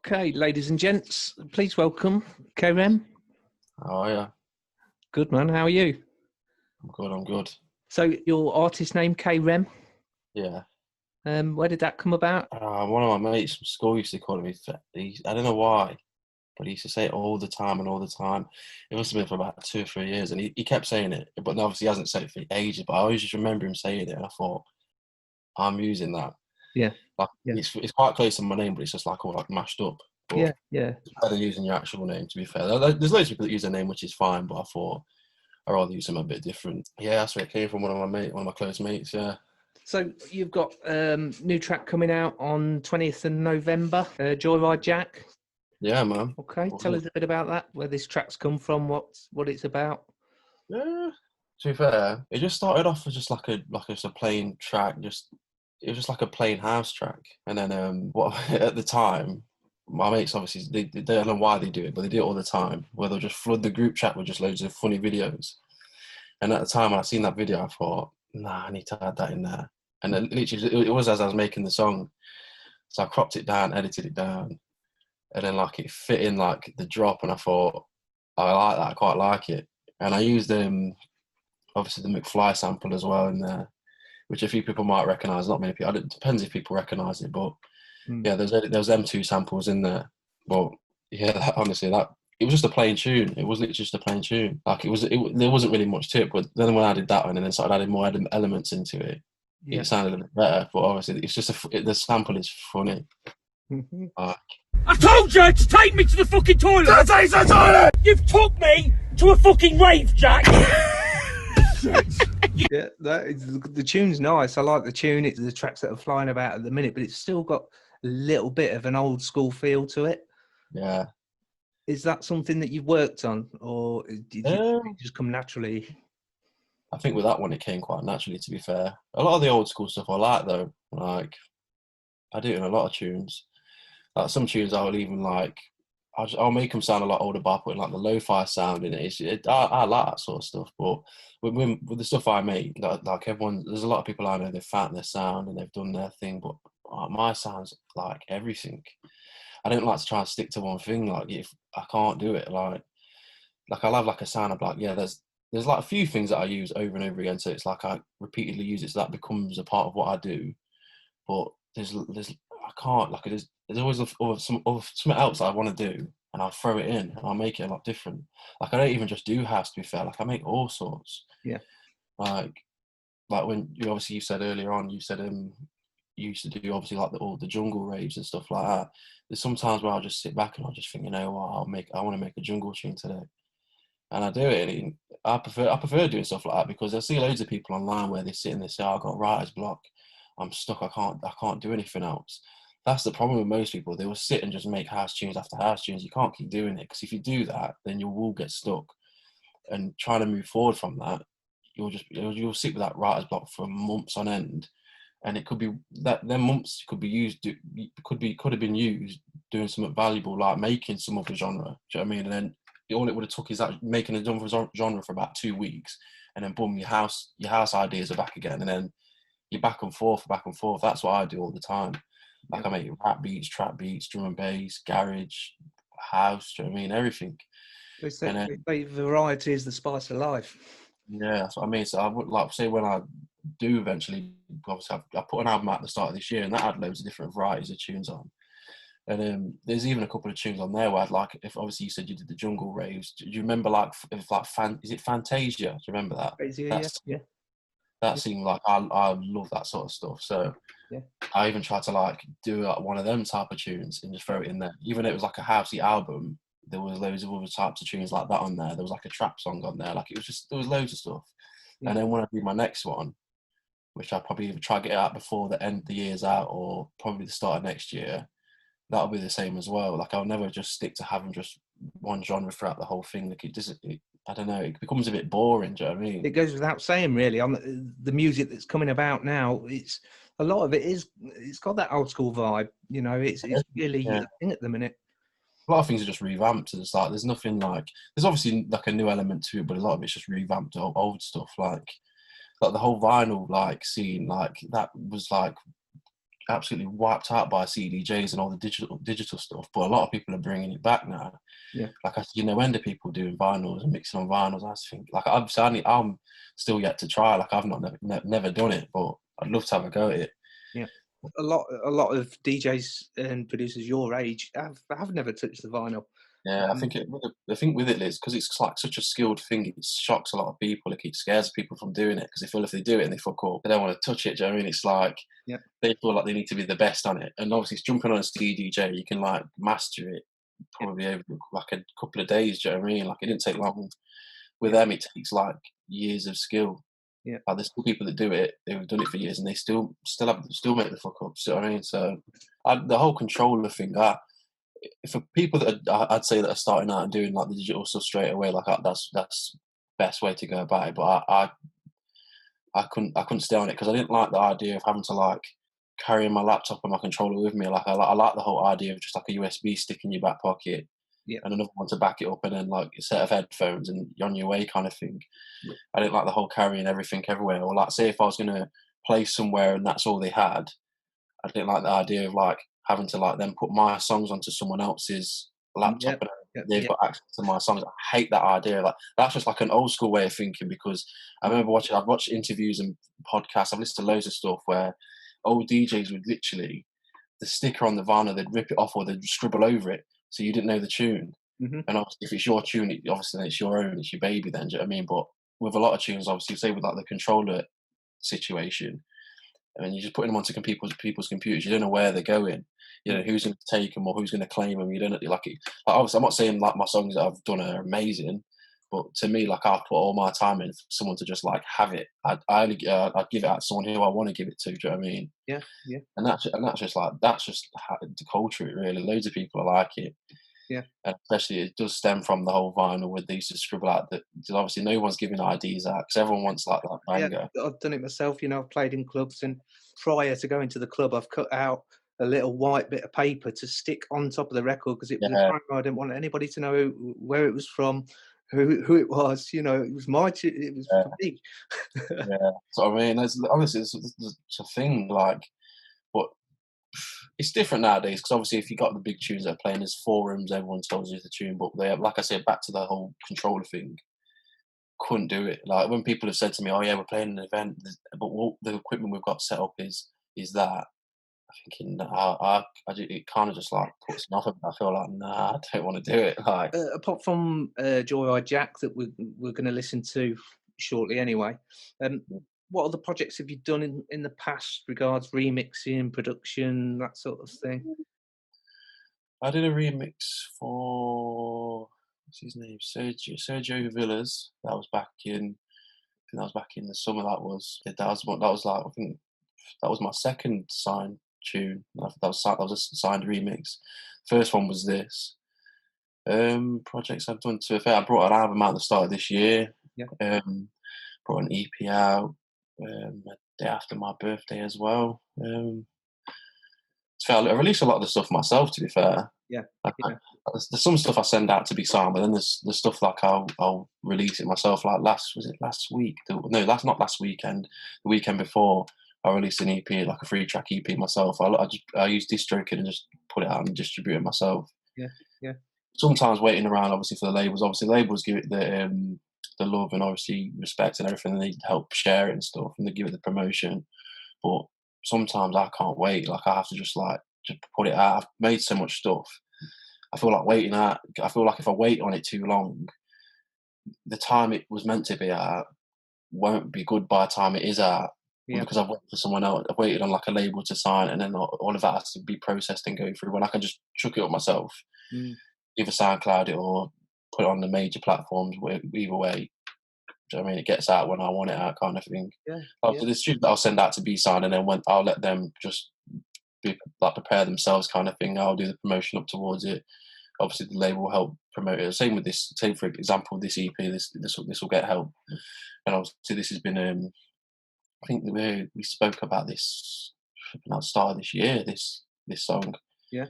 Okay, ladies and gents, please welcome Kayrem. Oh yeah, Good man, how are you? I'm good. So your artist name Kayrem, Yeah. where did that come about? One of my mates from school used to call me. I don't know why, but he used to say it all the time and all the time. It must have been for about 2 or 3 years, and he kept saying it. But obviously, he hasn't said it for ages. But I always just remember him saying it, and I thought, I'm using that. Yeah, Like yeah, it's quite close to my name, but it's just like all like mashed up. But yeah. it's better than using your actual name. To be fair, there's loads of people that use their name, which is fine. But I thought I'd rather use something a bit different. Yeah, that's where it came from. One of my close mates. Yeah. So you've got new track coming out on 20th of November, Joyride Jack. Yeah, man. Okay, tell us a bit about that, where this track's come from, what it's about. Yeah. To be fair, it just started off as just just a plain track. It was just like a plain house track. And then what at the time, my mates obviously they don't know why they do it, but they do it all the time. Where they'll just flood the group chat with just loads of funny videos. And at the time when I seen that video, I thought, nah, I need to add that in there. And then literally, it was as I was making the song, so I cropped it down, edited it down, and then like it fit in like the drop, and I thought, I like that, I quite like it. And I used obviously the McFly sample as well in there, which a few people might recognise. Not many people. It depends if people recognise it, but yeah, there's them two samples in there. But yeah, honestly, that it was just a plain tune. It was literally just a plain tune. Like there wasn't really much to it. But then when I did that one and then started adding more elements into it, Yeah. it sounded a bit better. But obviously, it's just the sample is funny. I told you to take me to the fucking toilet! Don't take the toilet! You've took me to a fucking rave, Jack! Yeah, the tune's nice. I like the tune. It's the tracks that are flying about at the minute, but it's still got a little bit of an old school feel to it. Yeah. Is that something that you've worked on, or did you just come naturally? I think with that one, it came quite naturally, to be fair. A lot of the old school stuff I like, though. Like, I do it in a lot of tunes. Like, some tunes I'll even, like, I'll make them sound a lot older by putting, like, the lo-fi sound in it. I like that sort of stuff. But with the stuff I make, like, everyone, there's a lot of people I know, they've found their sound and they've done their thing. But my sound's, like, everything. I don't like to try and stick to one thing. Like, if I can't do it, like I'll have, like, a sound of, like, yeah, there's like a few things that I use over and over again, so it's like I repeatedly use it, so that becomes a part of what I do. But there's I can't like there's always something else I want to do, and I'll throw it in and I'll make it a lot different. Like I don't even just do house, to be fair. Like I make all sorts. Yeah. Like when you said earlier on, you said you used to do obviously like all the jungle raves and stuff like that. There's sometimes where I'll just sit back and I'll just think, you know what, I want to make a jungle tune today. And I do it. And I prefer doing stuff like that because I see loads of people online where they sit and they say, oh, "I've got writer's block. I'm stuck. I can't do anything else." That's the problem with most people. They will sit and just make house tunes after house tunes. You can't keep doing it because if you do that, then you will get stuck. And trying to move forward from that, you'll sit with that writer's block for months on end. And it could be that them months could have been used doing something valuable, like making some other genre. Do you know what I mean? And then all it would have took is that making a genre for about 2 weeks, and then boom, your house ideas are back again, and then you're back and forth. That's what I do all the time. Like I make rap beats, trap beats, drum and bass, garage, house. Do you know what I mean? Everything. Variety is the spice of life. Yeah, that's what I mean. So I would like say when I do eventually, obviously I put an album out at the start of this year, and that had loads of different varieties of tunes on. And there's even a couple of tunes on there where I'd like, if obviously you said you did the jungle raves, do you remember is it Fantasia? Do you remember that? Yeah. That seemed like I love that sort of stuff. So yeah. I even tried to like do like one of them type of tunes and just throw it in there. Even though it was like a housey album, there was loads of other types of tunes like that on there. There was like a trap song on there. Like there was loads of stuff. Yeah. And then when I do my next one, which I'll probably either try to get out before the end of the year's out or probably the start of next year, that'll be the same as well. Like I'll never just stick to having just one genre throughout the whole thing. Like I don't know, it becomes a bit boring. Do you know what I mean? It goes without saying, really. On the music that's coming about now, it's a lot of it's got that old school vibe. You know, it's really a thing at the minute. A lot of things are just revamped. It's like there's nothing like there's obviously like a new element to it, but a lot of it's just revamped old stuff. Like the whole vinyl like scene, like that was like absolutely wiped out by CDJs and all the digital stuff. But a lot of people are bringing it back now. Yeah. Like, no end of people doing vinyls and mixing on vinyls. I just think, like, I'm still yet to try. Like, I've never done it, but I'd love to have a go at it. Yeah. A lot of DJs and producers your age have never touched the vinyl. Yeah, I think the thing with it is because it's like such a skilled thing. It shocks a lot of people. It scares people from doing it because they feel if they do it and they fuck up, they don't want to touch it. Do you know what I mean? It's like they feel like they need to be the best on it. And obviously, it's jumping on a CDJ. You can like master it probably over like a couple of days. Do you know what I mean? Like, it didn't take long. With them, it takes like years of skill. Yeah, like, there's still people that do it. They've done it for years, and they still make the fuck ups. You know what I mean? So the whole controller thing, for people that I'd say that are starting out and doing like the digital stuff straight away, like that's best way to go about it. But I couldn't stay on it because I didn't like the idea of having to like carry my laptop and my controller with me. Like I like the whole idea of just like a USB stick in your back pocket. Yeah. And another one to back it up, and then like a set of headphones and you're on your way kind of thing. Yeah. I didn't like the whole carrying everything everywhere. Or like, say if I was going to play somewhere and that's all they had, I didn't like the idea of like having to like then put my songs onto someone else's laptop and they've got access to my songs. I hate that idea. Like, that's just like an old school way of thinking, because I remember I've watched interviews and podcasts, I've listened to loads of stuff where old DJs would literally, the sticker on the vinyl, they'd rip it off or they'd scribble over it so you didn't know the tune. Mm-hmm. And obviously if it's your tune, obviously then it's your own, it's your baby then, do you know what I mean? But with a lot of tunes, obviously, say with like the controller situation, I mean, you're just putting them onto people's computers. You don't know where they're going. You know who's going to take them or who's going to claim them. You don't like it. Like, obviously, I'm not saying like my songs that I've done are amazing, but to me, like, I've put all my time in for someone to just like have it. I'd give it out to someone who I want to give it to. Do you know what I mean? Yeah, yeah. And that's just the culture. It really, loads of people like it. Yeah. And especially it does stem from the whole vinyl where they used to scribble out that obviously no one's giving IDs out because everyone wants like that banger. Yeah, I've done it myself. You know, I've played in clubs, and prior to going to the club, I've cut out a little white bit of paper to stick on top of the record because it was a banger. I didn't want anybody to know where it was from, who it was. You know, it was my it was for me. Yeah, so I mean, obviously it's a thing, like, but it's different nowadays because obviously if you got the big tunes that are playing, there's forums, everyone tells you the tune, but they have, like I said, back to the whole controller thing, couldn't do it. Like when people have said to me, "Oh yeah, we're playing an event, but what the equipment we've got set up is that," I'm thinking, it kind of just like puts me off. I feel like, nah, I don't want to do it. Like, apart from Joyride Jack that we're going to listen to shortly anyway, what other projects have you done in the past regards remixing, production, that sort of thing? I did a remix for, what's his name, Sergio Villas. That was back in the summer. That was like, I think that was my second signed tune. That was a signed remix. First one was this. Projects I've done, to be fair, I brought an album out at the start of this year. Yeah. Brought an EP out a day after my birthday as well. I release a lot of the stuff myself, to be fair. Yeah. There's some stuff I send out to be signed, but then there's stuff like I'll release it myself. Like last week? No, that's not last weekend. The weekend before, I released an EP, like a 3-track EP myself. I use DistroKid and just put it out and distribute it myself. Yeah. Sometimes waiting around, obviously, for the labels. Obviously, labels give it the love and obviously respect and everything, and they help share it and stuff, and they give it the promotion. But sometimes I can't wait. Like I have to just put it out. I've made so much stuff. I feel like waiting out. I feel like if I wait on it too long, the time it was meant to be out won't be good by the time it is out. Yeah. Because I've waited for someone else. I've waited on like a label to sign, and then all of that has to be processed and go through. When I can just chuck it up myself, either SoundCloud it or put it on the major platforms. Either way, do you know what I mean? It gets out when I want it out, kind of thing. Yeah. There's tunes that I'll send out to be signed, and then I'll let them just prepare themselves, kind of thing. I'll do the promotion up towards it. Obviously, the label will help promote it. Same with this. Same for example, this EP. This will get help. And obviously, this has been. I think we spoke about this at the start of this year. This song. Yeah.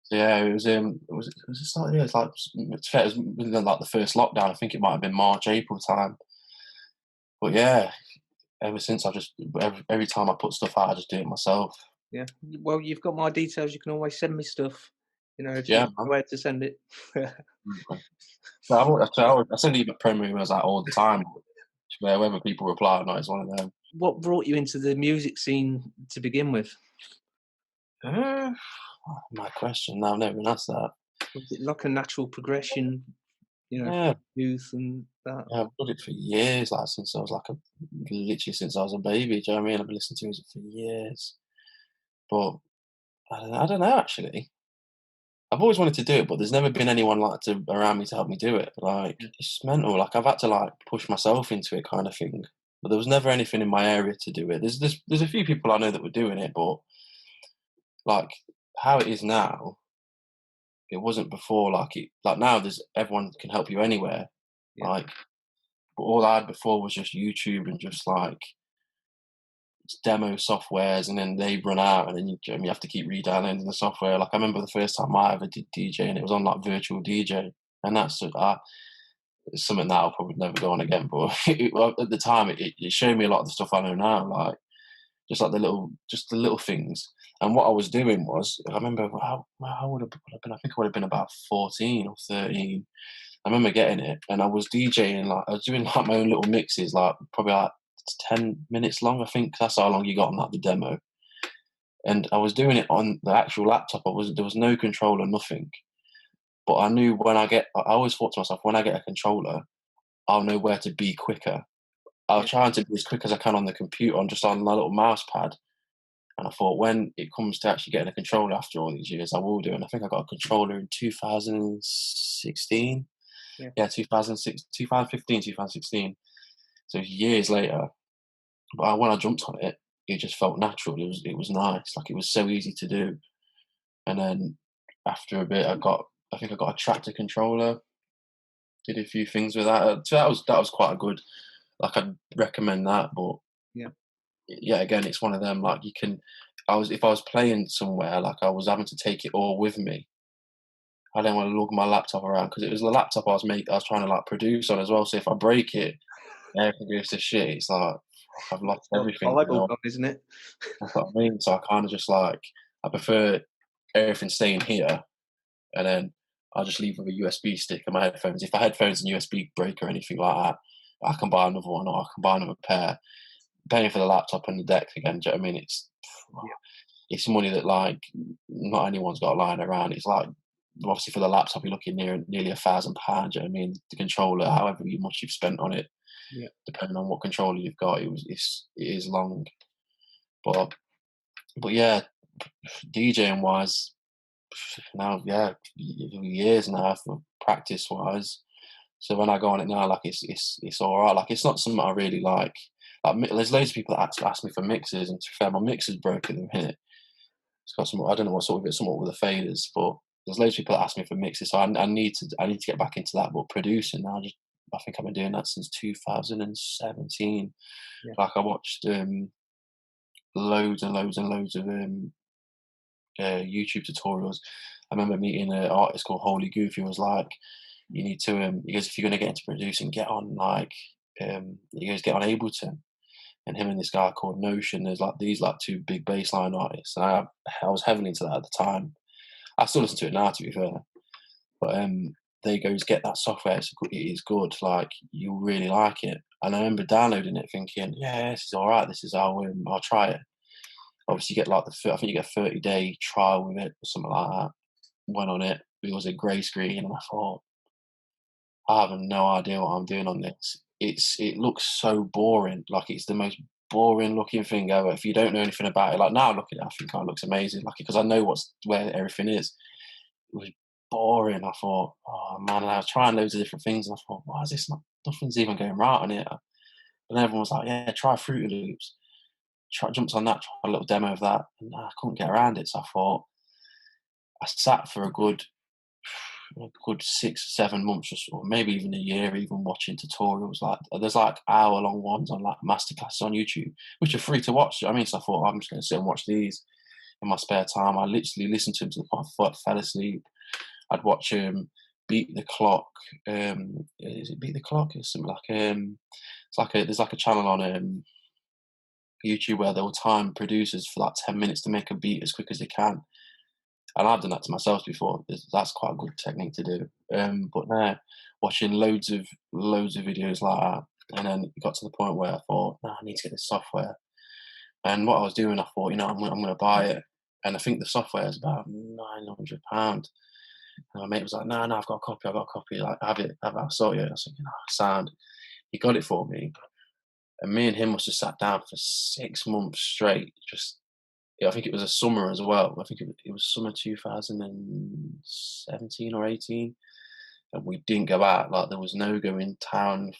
So yeah, it was the start of the year. It's like, it's fair, it was within like the first lockdown. I think it might have been March, April time. But yeah, ever since every time I put stuff out, I just do it myself. Yeah. Well, you've got my details. You can always send me stuff. You know, if you Yeah, know man. where to send it. Okay. I send you promo emails like all the time. Whether people reply or not is one of them. What brought you into the music scene to begin with? My question. No, I've never been asked that. Was it like a natural progression, you know, Yeah, from youth and that? I've done it for years, like since I was literally since I was a baby. Do you know what I mean? I've been listening to music for years, but I don't know actually. I've always wanted to do it, but there's never been anyone around me to help me do it. Like Yeah. it's mental. Like I've had to like push myself into it, kind of thing. But there was never anything in my area to do it. There's a few people I know that were doing it, but like how it is now, it wasn't before. Like now, there's everyone can help you anywhere. Yeah. Like, but all I had before was just YouTube and just like demo softwares, and then they run out, and then you have to keep re-downloading the software. Like I remember the first time I ever did DJ, and it was on like virtual DJ, and that's it's something that I'll probably never go on again. But at the time, it showed me a lot of the stuff I know now, like just like the little things. And what I was doing was, I remember how would have been? I think I would have been about 14 or 13. I remember getting it, and I was DJing, like I was doing like my own little mixes, like probably like 10 minutes long. I think that's how long you got on like the demo. And I was doing it on the actual laptop. There was no controller, nothing. But I knew I always thought to myself, when I get a controller, I'll know where to be quicker. I was Yeah. trying to be as quick as I can on the computer, just on my little mouse pad. And I thought, when it comes to actually getting a controller after all these years, I will do. And I think I got a controller in 2016. Yeah. Yeah, 2006, 2015, 2016. So years later. But when I jumped on it, it just felt natural. It was nice. Like it was so easy to do. And then after a bit, I think I got a tractor controller. Did a few things with that. So that was quite a good. Like I'd recommend that. But Yeah. yeah, again, it's one of them. Like if I was playing somewhere, like I was having to take it all with me. I didn't want to lug my laptop around because it was the laptop I was trying to like produce on as well. So if I break it, everything goes to shit. It's like I've lost Well, everything. You Bible know? gone, isn't it? That's what I mean. So I kind of just like, I prefer everything staying here, and then I'll just leave with a USB stick and my headphones. If my headphones and USB break or anything like that, I can buy another one, or I can buy another pair. Paying for the laptop and the deck again, do you know what I mean? It's money that like not anyone's got lying around. It's like obviously for the laptop you're looking nearly £1,000. Do you know what I mean? The controller, however much you've spent on it, Yeah. depending on what controller you've got, it is long. But yeah, DJing wise, now years now for practice wise. So when I go on it now, like it's all right. Like it's not something I really like. Like there's loads of people that ask me for mixes, and to be fair, my mixer's broken in here. It's got some, I don't know what sort of it, somewhat with the faders, but there's loads of people that ask me for mixes. So I need to get back into that. But producing now, I think I've been doing that since 2017. Yeah. Like I watched loads and loads and loads of YouTube tutorials. I remember meeting an artist called Holy Goof. He was like, you need to he goes, if you're going to get into producing, get on he goes, get on Ableton. And him and this guy called Notion, there's like these like two big bassline artists, and I was heavily into that at the time. I still listen to it now, to be fair. But they goes, get that software. It is good. Like you'll really like it. And I remember downloading it, thinking, yeah, this is all right. This is I'll try it. Obviously, you get like I think you get a 30-day trial with it or something like that. Went on it. It was a grey screen, and I thought, I have no idea what I'm doing on this. It looks so boring. Like it's the most boring looking thing ever. If you don't know anything about it, like now looking at it, I think it looks amazing. Like because I know where everything is. It was boring. I thought, oh man, and I was trying loads of different things, and I thought, why is this nothing's even going right on it? And everyone was like, yeah, try Fruity Loops. Jumped on that, tried a little demo of that, and I couldn't get around it. So I thought, I sat for a good 6 or 7 months, or maybe even a year, even watching tutorials. Like there's like hour-long ones on like masterclasses on YouTube, which are free to watch. I mean, so I thought I'm just going to sit and watch these in my spare time. I literally listened to them to the point I fell asleep. I'd watch Beat the Clock. Is it Beat the Clock? It's something like it's like there's like a channel on YouTube where they'll time producers for like 10 minutes to make a beat as quick as they can. And I've done that to myself before. That's quite a good technique to do. But now, watching loads of videos like that, and then it got to the point where I thought, no, I need to get this software. And what I was doing, I thought, I'm going to buy it. And I think the software is about £900. And my mate was like, no, I've got a copy. Like, have it. I'll sort it. I was thinking, sound. He got it for me. And me and him must have sat down for 6 months straight. I think it was a summer as well. I think it was summer 2017 or 18. And we didn't go out. Like, there was no going town,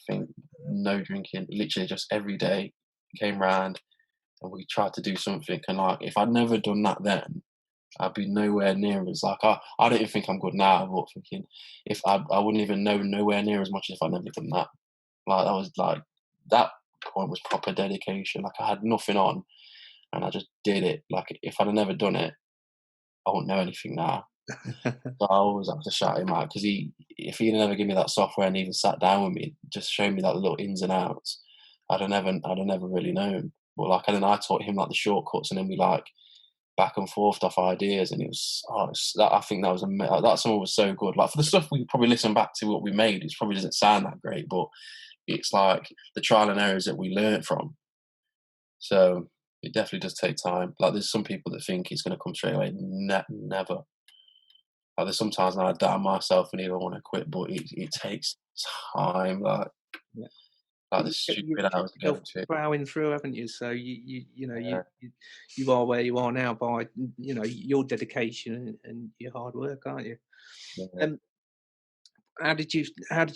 no drinking. Literally just every day came round and we tried to do something. And like, if I'd never done that then, I'd be nowhere near as like, I don't even think I'm good now, but thinking if I wouldn't even know nowhere near as much as if I'd never done that. Like, that was like, that point was proper dedication. Like, I had nothing on and I just did it. Like, if I'd have never done it, I wouldn't know anything now. So I always have to shout him out, because if he'd never given me that software and even sat down with me, just showing me that little ins and outs, I'd have never really known. But like, and then I taught him like the shortcuts, and then we like back and forth off ideas, and it was I think that song was so good. Like, for the stuff we probably listen back to what we made, it probably doesn't sound that great, but it's like the trial and errors that we learned from. So it definitely does take time. Like, there's some people that think it's going to come straight away. Never. Like, there's sometimes I doubt myself and even want to quit, but it takes time. Like, yeah. Like the stupid hours to go to. Plowing through, haven't you? So you are where you are now by your dedication and your hard work, aren't you? Yeah. How did you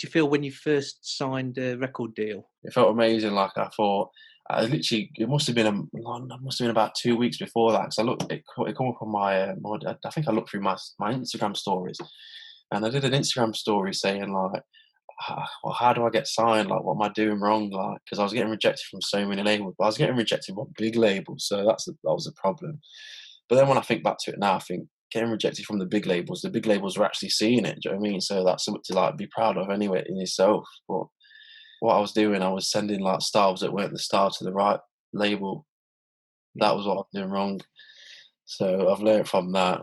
feel when you first signed a record deal? It felt amazing. Like, I thought, it must have been about 2 weeks before that. Because it come up on my, I think I looked through my Instagram stories, and I did an Instagram story saying like, well, how do I get signed? Like, what am I doing wrong? Like, because I was getting rejected from so many labels, but I was getting rejected by big labels, so that was a problem. But then when I think back to it now, I think getting rejected from the big labels were actually seeing it. Do you know what I mean? So that's something to like be proud of anyway in yourself. But what I was doing, I was sending like styles that weren't the style to the right label. That was what I was doing wrong. So I've learned from that.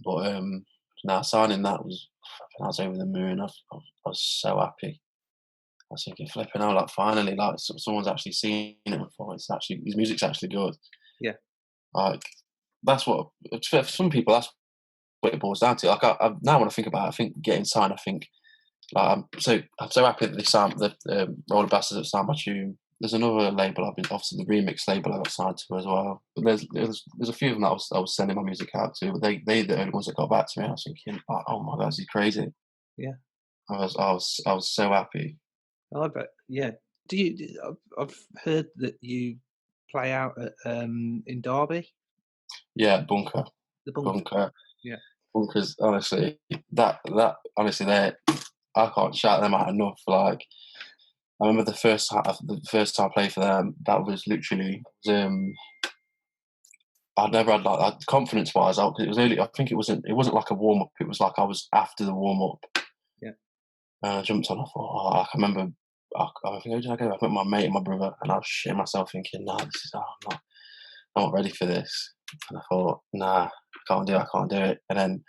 But now signing that I was over the moon. I was so happy. I was thinking, flipping out, like, finally, like, someone's actually seen it before. His music's actually good. Yeah. Like, that's what, for some people, that's what it boils down to. Like, I now when I think about it, I think getting signed, I think, like, I'm so happy that they signed, the Roller Bastards have signed my tune. There's another label obviously the remix label I got signed to as well. But there's a few of them that I was sending my music out to, but they the only ones that got back to me. I was thinking, oh my God, this is crazy. Yeah. I was so happy. I bet. Yeah. I've heard that you play out at, in Derby. Yeah, Bunker. The Bunker. Yeah. Bunkers, honestly, that honestly, I can't shout them out enough. Like, I remember the first time I played for them, that was literally, I'd never had like that confidence wise. It was early. I think it wasn't like a warm up. It was like I was after the warm up. Yeah. And I jumped on. I thought, I remember. I think I went with my mate and my brother, and I was shitting myself thinking, nah, I'm not ready for this. And I thought, nah, I can't do it. And then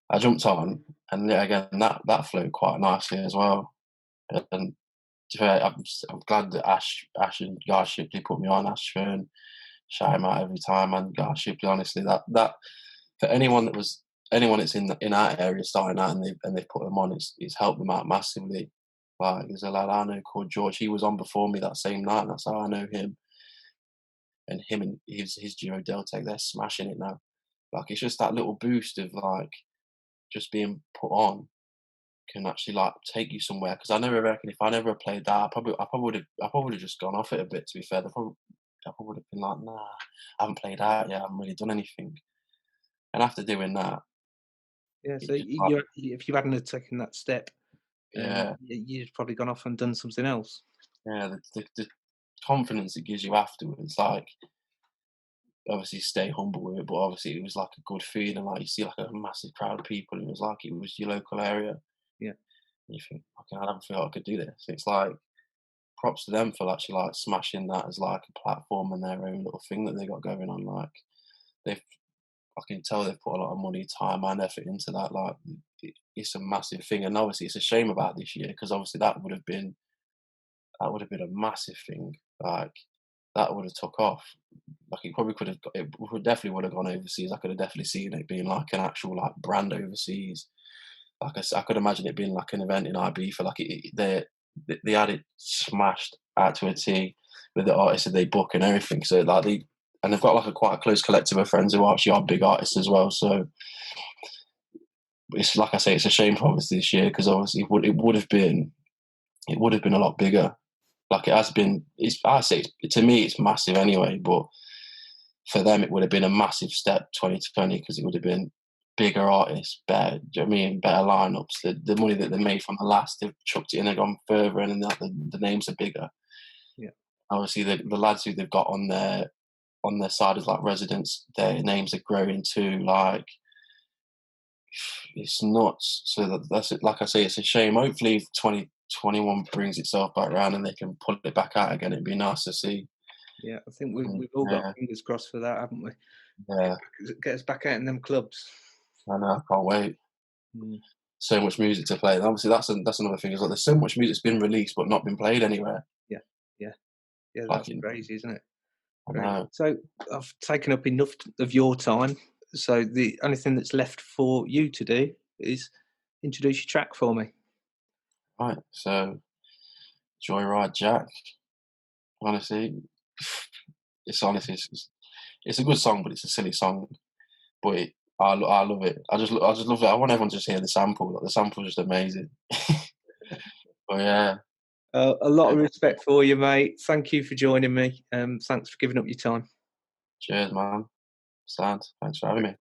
I jumped on, and yeah, again, that flowed quite nicely as well. And to be fair, I'm glad that Ash and Guy Shipley put me on. Ash Fern, shout him out every time, and Guy Shipley, honestly, that for anyone that's in our area starting out and they've put them on, it's helped them out massively. Like, there's a lad I know called George. He was on before me that same night, and that's how I know him. And him and his duo Deltec, they're smashing it now. Like, it's just that little boost of like just being put on can actually like take you somewhere. Because I never reckon if I never played that, I probably would have just gone off it a bit. To be fair, I probably would have been like, nah, I haven't played out yet. I haven't really done anything. And after doing that, yeah. So if you hadn't taken that step, yeah, you'd probably gone off and done something else. Yeah, the confidence it gives you afterwards, like, obviously stay humble with it, but obviously it was like a good feeling. Like, you see like a massive crowd of people, and it was like it was your local area. Yeah. And you think, okay, I don't feel I could do this. It's like props to them for actually like smashing that as like a platform and their own little thing that they got going on. Like I can tell they've put a lot of money, time, and effort into that. Like it's a massive thing, and obviously it's a shame about this year because obviously that would have been a massive thing. Like that would have took off. Like it probably could have. Definitely would have gone overseas. I could have definitely seen it being like an actual like brand overseas. Like I could imagine it being like an event in Ibiza. Like they had it smashed out to a T with the artists that they book and everything. So like they've got like quite a close collective of friends who actually are big artists as well. So it's like I say, it's a shame for obviously this year because obviously it would have been a lot bigger. Like it has been. To me it's massive anyway, but for them it would have been a massive step 2020 because it would have been bigger artists, better. Do you know what I mean? Better lineups. The money that they made from the last, they've chucked it in. They've gone further, and then the names are bigger. Yeah. Obviously, the lads who they've got on their side as like residents, their names are growing too. Like it's nuts. So that's it. Like I say, it's a shame. Hopefully, 2021 brings itself back around and they can pull it back out again. It'd be nice to see. Yeah, I think we've all got fingers crossed for that, haven't we? Yeah. Get us back out in them clubs. I know. I can't wait. So much music to play. And obviously, that's another thing. Is like there's so much music's been released but not been played anywhere. Yeah. That's crazy, isn't it? I know. So I've taken up enough of your time. So the only thing that's left for you to do is introduce your track for me. Right. So, Joyride Jack. Honestly, it's a good song, but it's a silly song. But I love it. I just love it. I want everyone to just hear the sample. Like, the sample's just amazing. But yeah. A lot of respect for you, mate. Thank you for joining me. Thanks for giving up your time. Cheers, man. Thanks for having me.